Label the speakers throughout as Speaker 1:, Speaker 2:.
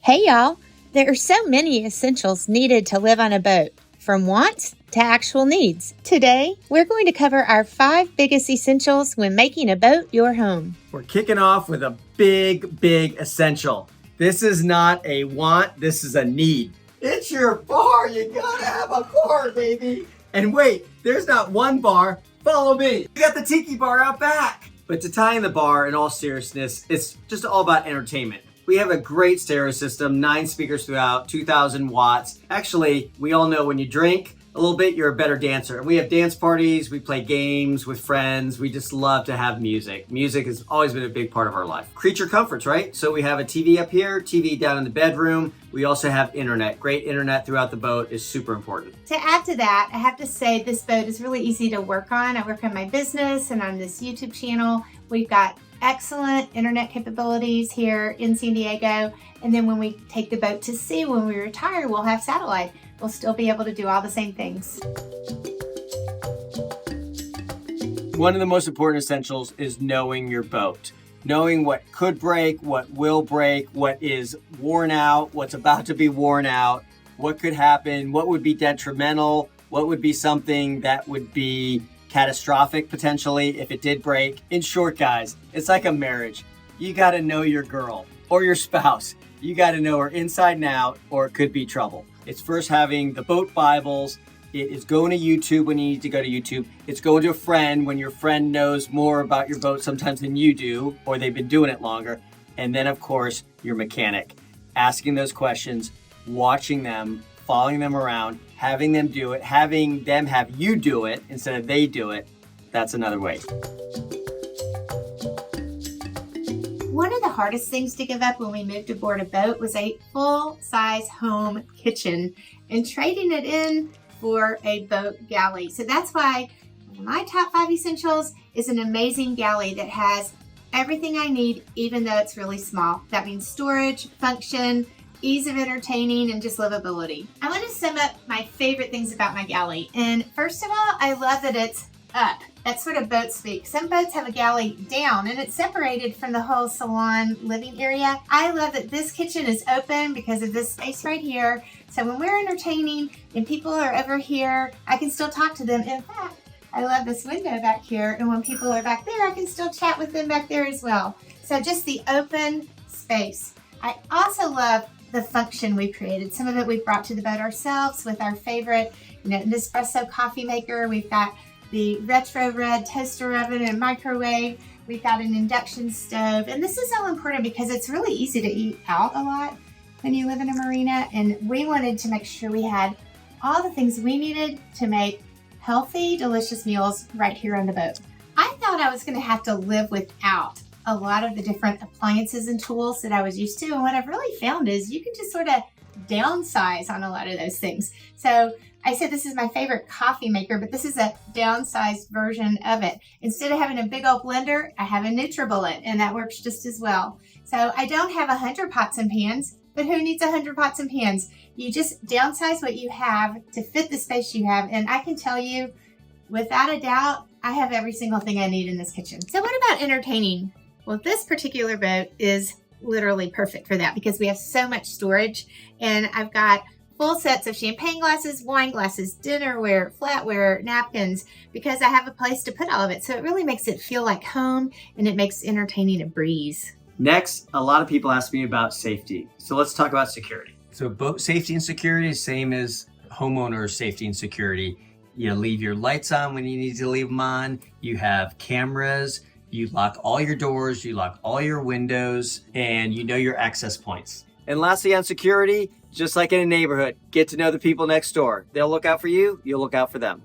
Speaker 1: Hey y'all! There are so many essentials needed to live on a boat, from wants to actual needs. Today, we're going to cover our 5 biggest essentials when making a boat your home.
Speaker 2: We're kicking off with a big essential. This is not a want, this is a need. It's your bar. You gotta have a bar, baby. And wait, there's not one bar. Follow me. We got the tiki bar out back. But to tie in the bar, in all seriousness, it's just all about entertainment. We have a great stereo system, 9 speakers throughout, 2,000 watts. Actually, we all know when you drink a little bit, you're a better dancer. We have dance parties, we play games with friends. We just love to have music. Music has always been a big part of our life. Creature comforts, right? So we have a TV up here, TV down in the bedroom. We also have internet. Great internet throughout the boat is super important.
Speaker 1: To add to that, I have to say this boat is really easy to work on. I work on my business and on this YouTube channel. We've got excellent internet capabilities here in San Diego. And then when we take the boat to sea, when we retire, we'll have satellite. We'll still be able to do all the same things.
Speaker 2: One of the most important essentials is knowing your boat. Knowing what could break, what will break, what is worn out, what's about to be worn out, what could happen, what would be detrimental, what would be something that would be catastrophic potentially if it did break. In short, guys, it's like a marriage. You got to know your girl or your spouse. You got to know her inside and out, or it could be trouble. It's first having the boat Bibles. It is going to YouTube when you need to go to YouTube. It's going to a friend when your friend knows more about your boat sometimes than you do, or they've been doing it longer. And then, of course, your mechanic. Asking those questions, watching them, following them around, having them do it, having them have you do it instead of they do it. That's another way.
Speaker 1: One of the hardest things to give up when we moved aboard a boat was a full-size home kitchen and trading it in for a boat galley. So that's why one of my top 5 essentials is an amazing galley that has everything I need, even though it's really small. That means storage, function, ease of entertaining, and just livability. I want to sum up my favorite things about my galley. And first of all, I love that it's up. That's sort of boat speak. Some boats have a galley down and it's separated from the whole salon living area. I love that this kitchen is open because of this space right here. So when we're entertaining and people are over here, I can still talk to them. In fact, I love this window back here. And when people are back there, I can still chat with them back there as well. So just the open space. I also love the function we created. Some of it we've brought to the boat ourselves with our favorite, Nespresso coffee maker. We've got the retro red toaster oven and microwave. We've got an induction stove. And this is so important because it's really easy to eat out a lot when you live in a marina. And we wanted to make sure we had all the things we needed to make healthy, delicious meals right here on the boat. I thought I was going to have to live without a lot of the different appliances and tools that I was used to. And what I've really found is you can just sort of downsize on a lot of those things. So I said this is my favorite coffee maker, but this is a downsized version of it. Instead of having a big old blender, I have a NutriBullet, and that works just as well. So I don't have 100 pots and pans, but who needs 100 pots and pans? You just downsize what you have to fit the space you have. And I can tell you, without a doubt, I have every single thing I need in this kitchen. So what about entertaining? Well, this particular boat is literally perfect for that because we have so much storage, and I've got full sets of champagne glasses, wine glasses, dinnerware, flatware, napkins, because I have a place to put all of it. So it really makes it feel like home, and it makes entertaining a breeze.
Speaker 2: Next, a lot of people ask me about safety. So let's talk about security. So boat safety and security is same as homeowner safety and security. You leave your lights on when you need to leave them on. You have cameras. You lock all your doors. You lock all your windows, and you know your access points. And lastly, on security, just like in a neighborhood, get to know the people next door. They'll look out for you. You'll look out for them.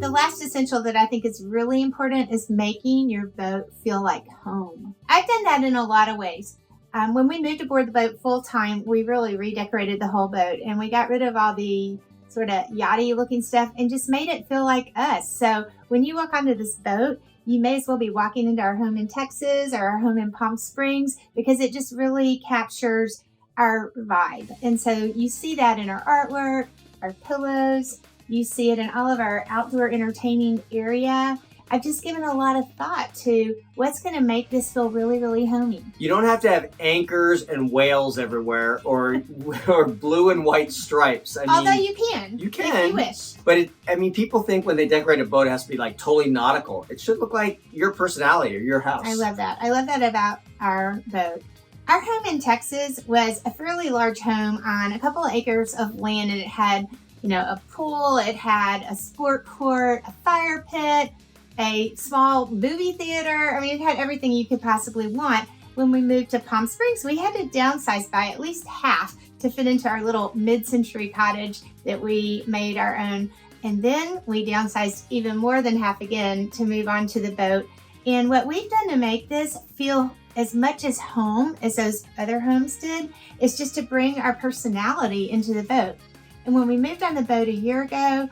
Speaker 1: The last essential that I think is really important is making your boat feel like home. I've done that in a lot of ways. When we moved aboard the boat full time, we really redecorated the whole boat, and we got rid of all the sort of yachty looking stuff and just made it feel like us. So when you walk onto this boat, you may as well be walking into our home in Texas or our home in Palm Springs because it just really captures our vibe. And so you see that in our artwork, our pillows, you see it in all of our outdoor entertaining area. I've just given a lot of thought to what's going to make this feel really, really homey.
Speaker 2: You don't have to have anchors and whales everywhere or blue and white stripes.
Speaker 1: Although you can.
Speaker 2: You can.
Speaker 1: If you wish.
Speaker 2: But people think when they decorate a boat, it has to be like totally nautical. It should look like your personality or your house.
Speaker 1: I love that. I love that about our boat. Our home in Texas was a fairly large home on a couple of acres of land, and it had, a pool, it had a sport court, a fire pit, a small movie theater. I mean, it had everything you could possibly want. When we moved to Palm Springs, we had to downsize by at least half to fit into our little mid-century cottage that we made our own. And then we downsized even more than half again to move on to the boat. And what we've done to make this feel as much as home as those other homes did is just to bring our personality into the boat. And when we moved on the boat a year ago,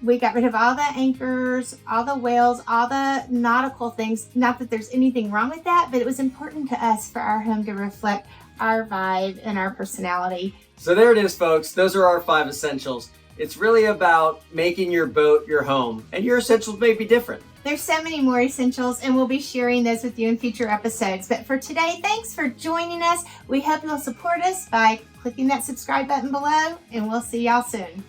Speaker 1: we got rid of all the anchors, all the whales, all the nautical things. Not that there's anything wrong with that, but it was important to us for our home to reflect our vibe and our personality.
Speaker 2: So there it is, folks. Those are our 5 essentials. It's really about making your boat your home, and your essentials may be different.
Speaker 1: There's so many more essentials, and we'll be sharing those with you in future episodes. But for today, thanks for joining us. We hope you'll support us by clicking that subscribe button below, and we'll see y'all soon.